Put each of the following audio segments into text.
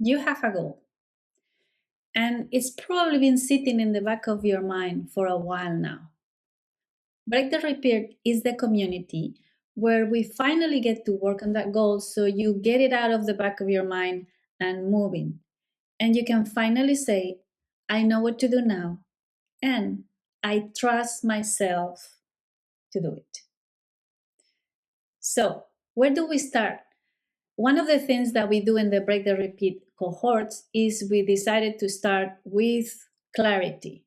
you have a goal. And it's probably been sitting in the back of your mind for a while now. Break the Repeat is the community where we finally get to work on that goal so you get it out of the back of your mind and moving. And you can finally say, I know what to do now, and I trust myself to do it. So, where do we start? One of the things that we do in the Break the Repeat cohorts is we decided to start with clarity.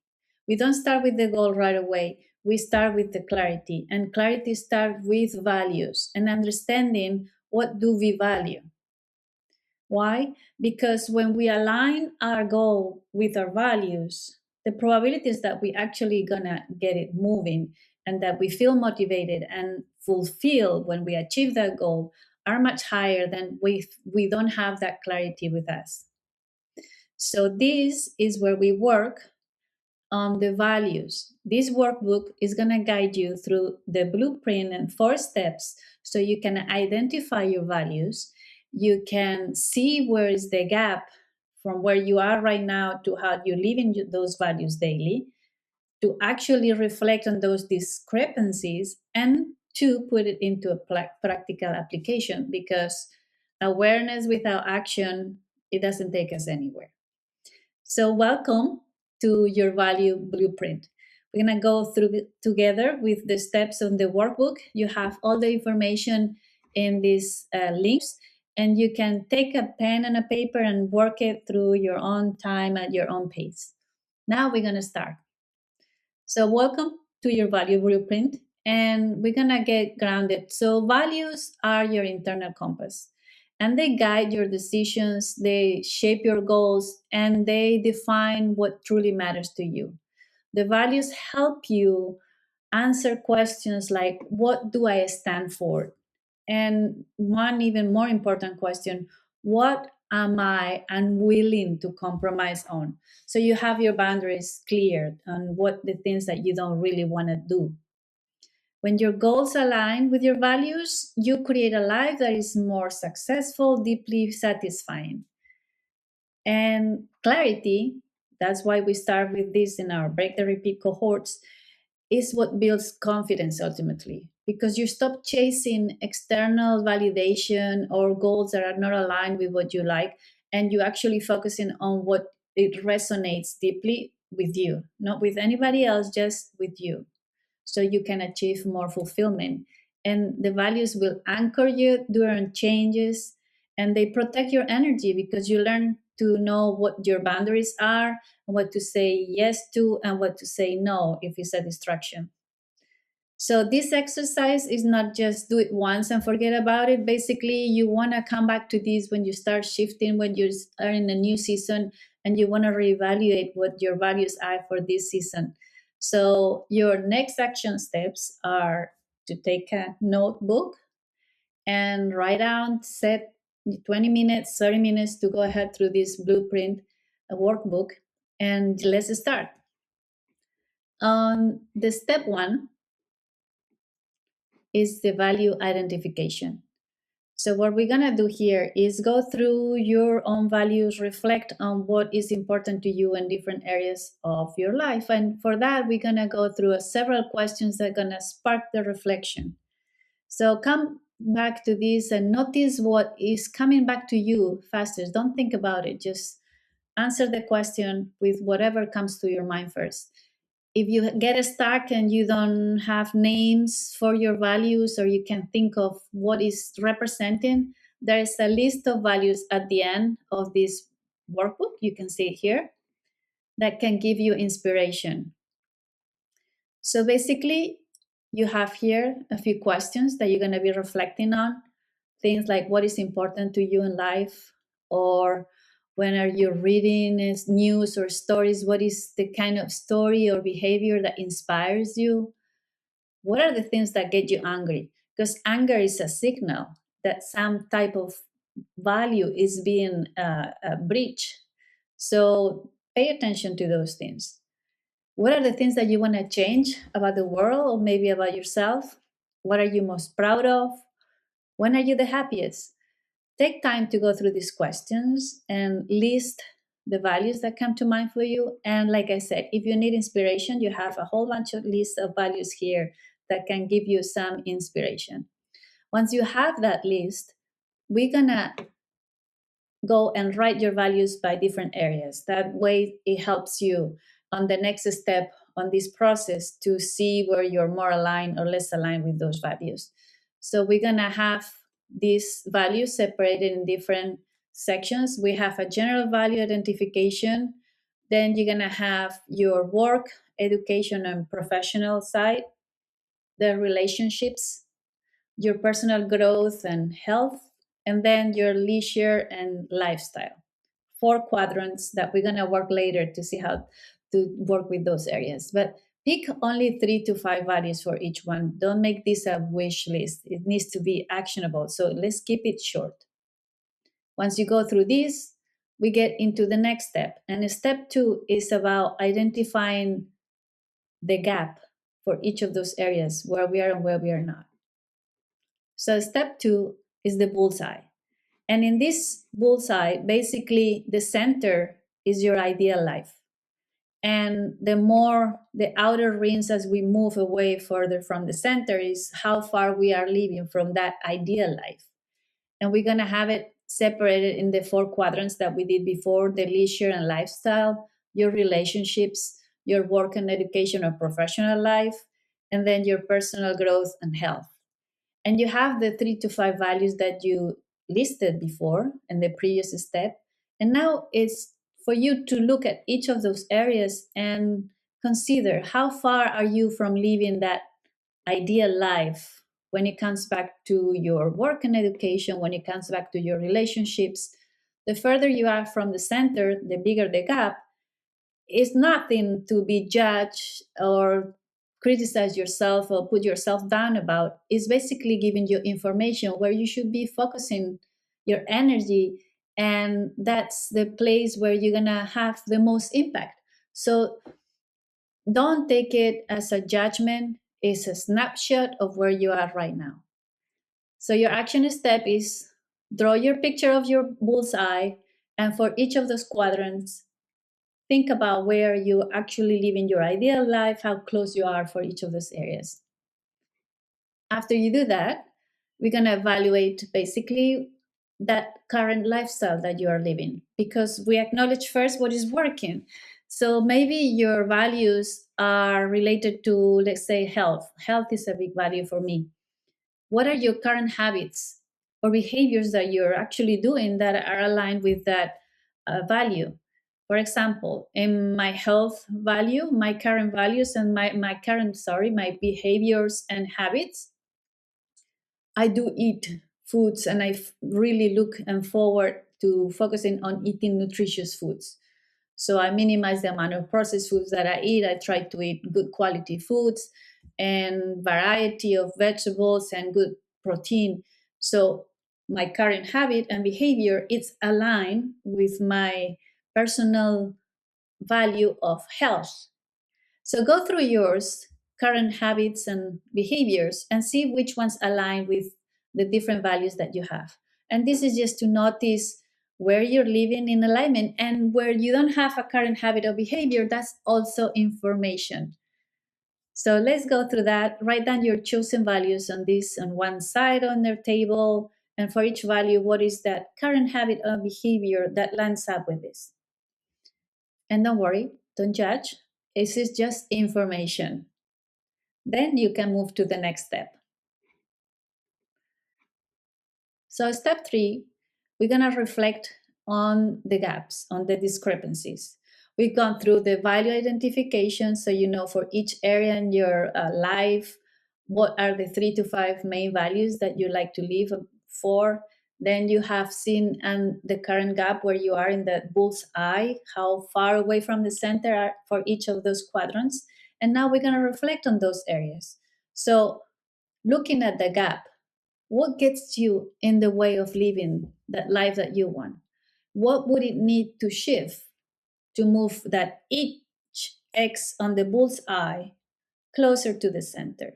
We don't start with the goal right away. We start with the clarity, and clarity starts with values and understanding what do we value. Why? Because when we align our goal with our values, the probabilities that we actually gonna get it moving and that we feel motivated and fulfilled when we achieve that goal are much higher than we don't have that clarity with us. So this is where we work on the values. This workbook is going to guide you through the blueprint and 4 steps so you can identify your values. You can see where is the gap from where you are right now to how you live in those values daily, to actually reflect on those discrepancies and to put it into a practical application, because awareness without action, it doesn't take us anywhere. So welcome to your value blueprint. We're going to go through together with the steps on the workbook. You have all the information in these links, and you can take a pen and a paper and work it through your own time at your own pace. Now we're going to start. So welcome to your value blueprint, and we're going to get grounded. So values are your internal compass, and they guide your decisions, they shape your goals, and they define what truly matters to you. The values help you answer questions like, what do I stand for? And one even more important question, what am I unwilling to compromise on? So you have your boundaries cleared on what the things that you don't really want to do. When your goals align with your values, you create a life that is more successful, deeply satisfying. And clarity, that's why we start with this in our Break the Repeat cohorts, is what builds confidence ultimately, because you stop chasing external validation or goals that are not aligned with what you like, and you actually focusing on what it resonates deeply with you, not with anybody else, just with you, so you can achieve more fulfillment. And the values will anchor you during changes, and they protect your energy because you learn to know what your boundaries are and what to say yes to and what to say no if it's a distraction. So this exercise is not just do it once and forget about it. Basically, you want to come back to this when you start shifting, when you are in a new season, and you want to reevaluate what your values are for this season. So your next action steps are to take a notebook and write down, set 20 minutes, 30 minutes to go ahead through this blueprint workbook, and let's start. On the step 1 is the value identification. So what we're going to do here is go through your own values, reflect on what is important to you in different areas of your life. And for that, we're going to go through several questions that are going to spark the reflection. So come back to this and notice what is coming back to you faster. Don't think about it. Just answer the question with whatever comes to your mind first. If you get stuck and you don't have names for your values, or you can think of what is representing, there is a list of values at the end of this workbook. You can see it here, that can give you inspiration. So basically, you have here a few questions that you're going to be reflecting on. Things like, what is important to you in life? Or when are you reading news or stories? What is the kind of story or behavior that inspires you? What are the things that get you angry? Because anger is a signal that some type of value is being breached. So pay attention to those things. What are the things that you want to change about the world or maybe about yourself? What are you most proud of? When are you the happiest? Take time to go through these questions and list the values that come to mind for you. And like I said, if you need inspiration, you have a whole bunch of lists of values here that can give you some inspiration. Once you have that list, we're gonna go and write your values by different areas. That way, it helps you on the next step on this process to see where you're more aligned or less aligned with those values. So, we're going to have these values separated in different sections. We have a general value identification, then you're going to have your work, education, and professional side, the relationships, your personal growth and health, and then your leisure and lifestyle. Four quadrants that we're going to work later to see how to work with those areas. But pick only 3 to 5 values for each one. Don't make this a wish list. It needs to be actionable. So let's keep it short. Once you go through this, we get into the next step. And step 2 is about identifying the gap for each of those areas, where we are and where we are not. So step 2 is the bullseye. And in this bullseye, basically the center is your ideal life. And the more the outer rings as we move away further from the center is how far we are living from that ideal life. And we're going to have it separated in the 4 quadrants that we did before: the leisure and lifestyle, your relationships, your work and education or professional life, and then your personal growth and health. And you have the 3 to 5 values that you listed before in the previous step. And now it's for you to look at each of those areas and consider how far are you from living that ideal life when it comes back to your work and education, when it comes back to your relationships. The further you are from the center, the bigger the gap. It's nothing to be judged or criticize yourself or put yourself down about. It's basically giving you information where you should be focusing your energy, and that's the place where you're gonna have the most impact. So don't take it as a judgment. It's a snapshot of where you are right now. So your action step is draw your picture of your bullseye, and for each of those quadrants, think about where you actually live in your ideal life, how close you are for each of those areas. After you do that, we're going to evaluate basically that current lifestyle that you are living, because we acknowledge first what is working. So maybe your values are related to, let's say, health. Health is a big value for me. What are your current habits or behaviors that you're actually doing that are aligned with that value? For example, in my health value, my current values and my behaviors and habits, I do eat foods, and really look and forward to focusing on eating nutritious foods. So I minimize the amount of processed foods that I eat. I try to eat good quality foods and variety of vegetables and good protein. So my current habit and behavior is aligned with my personal value of health. So go through yours, current habits and behaviors, and see which ones align with the different values that you have. And this is just to notice where you're living in alignment, and where you don't have a current habit or behavior, that's also information. So let's go through that. Write down your chosen values on this on one side on their table. And for each value, what is that current habit or behavior that lines up with this? And don't worry, don't judge. This is just information. Then you can move to the next step. So, step 3, we're going to reflect on the gaps, on the discrepancies. We've gone through the value identification, so you know for each area in your life, what are the 3 to 5 main values that you like to live for. Then you have seen and the current gap where you are in the bull's eye, how far away from the center are for each of those quadrants. And now we're going to reflect on those areas. So, looking at the gap, what gets you in the way of living that life that you want? What would it need to shift to move that each X on the bull's eye closer to the center?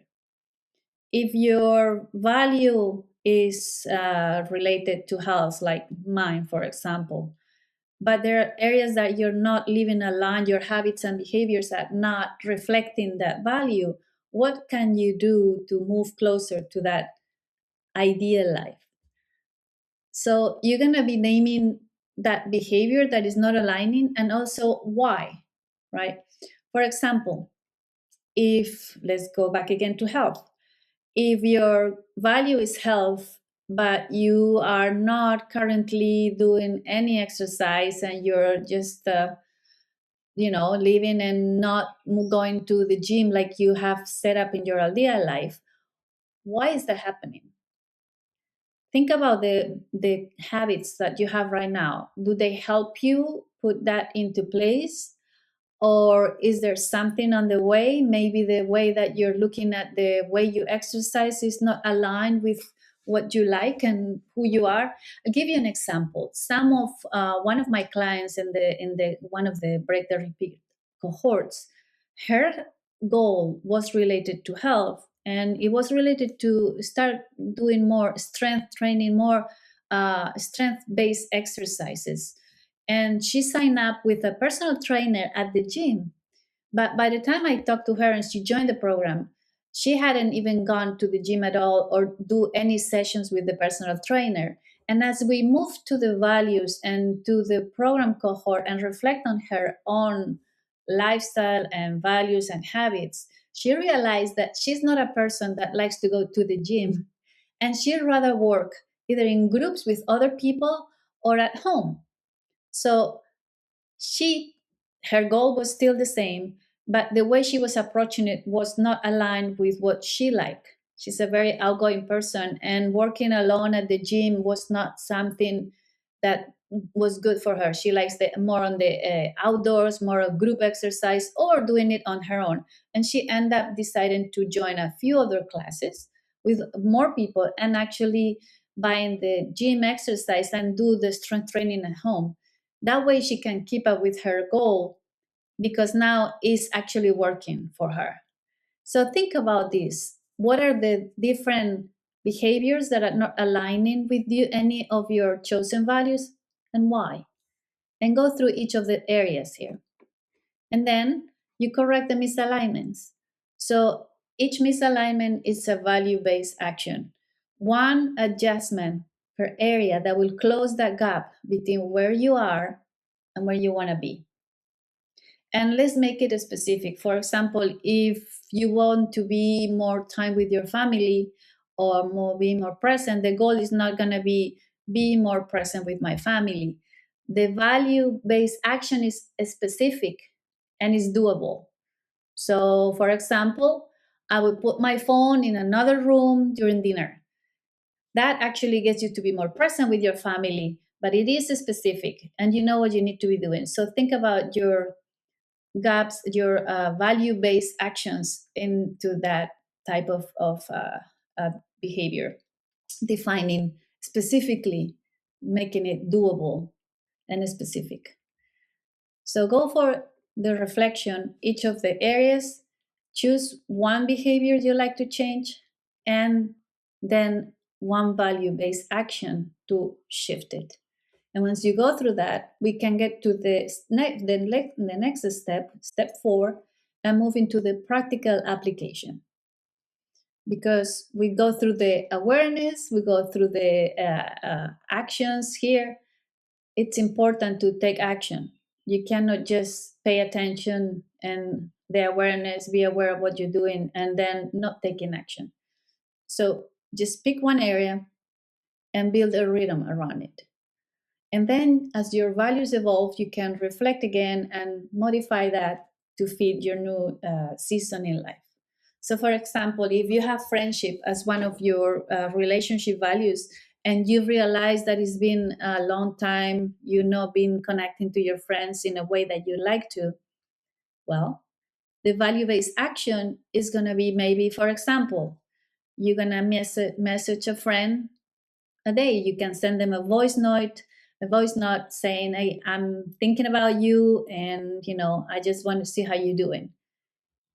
If your value is related to health, like mine, for example. But there are areas that you're not living aligned, your habits and behaviors are not reflecting that value. What can you do to move closer to that ideal life? So you're going to be naming that behavior that is not aligning and also why, right? For example, if let's go back again to health, if your value is health, but you are not currently doing any exercise and you're just living and not going to the gym like you have set up in your ideal life, why is that happening? Think about the habits that you have right now. Do they help you put that into place? Or is there something on the way? Maybe the way that you're looking at the way you exercise is not aligned with what you like and who you are. I'll give you an example. Some of one of my clients in the one of the break the repeat cohorts, her goal was related to health, and it was related to start doing more strength training, more strength based exercises, and she signed up with a personal trainer at the gym. But by the time I talked to her and she joined the program, she hadn't even gone to the gym at all or do any sessions with the personal trainer. And as we moved to the values and to the program cohort and reflect on her own lifestyle and values and habits, she realized that she's not a person that likes to go to the gym. And she'd rather work either in groups with other people or at home. So she her goal was still the same, but the way she was approaching it was not aligned with what she liked. She's a very outgoing person, and working alone at the gym was not something that was good for her. She likes the more on the outdoors, more of group exercise, or doing it on her own. And she ended up deciding to join a few other classes with more people and actually buying the gym exercise and do the strength training at home. That way she can keep up with her goal because now it's actually working for her. So think about this. What are the different behaviors that are not aligning with you, any of your chosen values, and why? And go through each of the areas here. And then you correct the misalignments. So each misalignment is a value based action. One adjustment per area that will close that gap between where you are and where you want to be. And let's make it specific. For example, if you want to be more time with your family or be more present, the goal is not going to be more present with my family. The value based action is specific and is doable. So, for example, I would put my phone in another room during dinner. That actually gets you to be more present with your family, but it is specific and you know what you need to be doing. So, think about your gaps, your value-based actions into that type of behavior, defining specifically, making it doable and specific. So go for the reflection, each of the areas, choose one behavior you like to change, and then one value-based action to shift it. And once you go through that, we can get to the next step, step 4, and move into the practical application. Because we go through the awareness, we go through the actions here. It's important to take action. You cannot just pay attention and the awareness, be aware of what you're doing, and then not taking action. So just pick one area and build a rhythm around it. And then as your values evolve, you can reflect again and modify that to fit your new season in life. So, for example, if you have friendship as one of your relationship values, and you realize that it's been a long time you not been connecting to your friends in a way that you like to, well, the value-based action is going to be maybe, for example, you're going to message a friend a day. You can send them a voice note saying, "Hey, I'm thinking about you, and I just want to see how you're doing."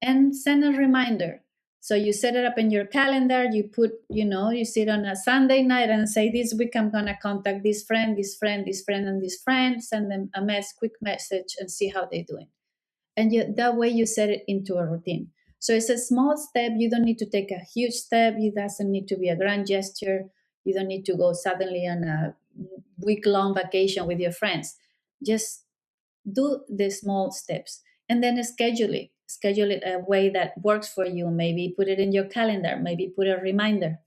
And send a reminder. So you set it up in your calendar, you put, you sit on a Sunday night and say, this week I'm going to contact this friend, this friend, this friend, and this friend, send them a quick message and see how they're doing. And that way you set it into a routine. So it's a small step. You don't need to take a huge step. It doesn't need to be a grand gesture. You don't need to go suddenly on a week-long vacation with your friends. Just do the small steps and then schedule it a way that works for you. Maybe put it in your calendar, maybe put a reminder,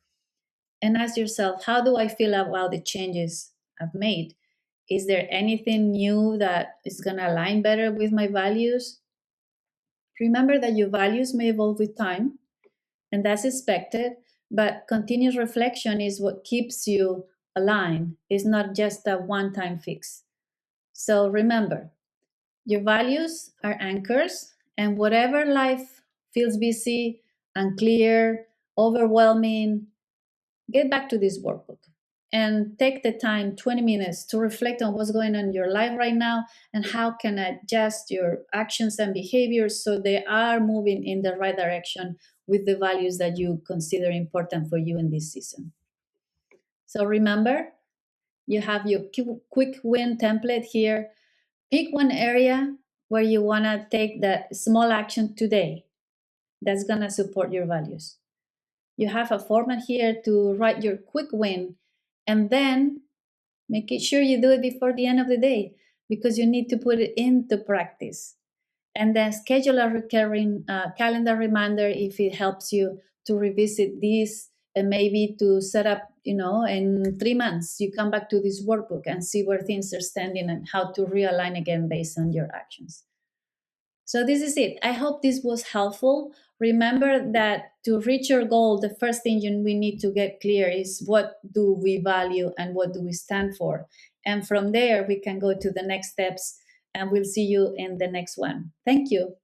and ask yourself, how do I feel about the changes I've made? Is there anything new that is going to align better with my values? Remember that your values may evolve with time, and that's expected, but continuous reflection is what keeps you aligned. It's not just a one time fix. So remember, your values are anchors, and whatever life feels busy, unclear, overwhelming, get back to this workbook and take the time, 20 minutes, to reflect on what's going on in your life right now and how can I adjust your actions and behaviors so they are moving in the right direction with the values that you consider important for you in this season. So remember, you have your quick win template here. Pick one area where you want to take that small action today that's going to support your values. You have a format here to write your quick win, and then make it sure you do it before the end of the day because you need to put it into practice. And then schedule a recurring calendar reminder if it helps you to revisit this, and maybe to set up, in 3 months, you come back to this workbook and see where things are standing and how to realign again based on your actions. So this is it. I hope this was helpful. Remember that to reach your goal, the first thing we need to get clear is what do we value and what do we stand for. And from there, we can go to the next steps, and we'll see you in the next one. Thank you.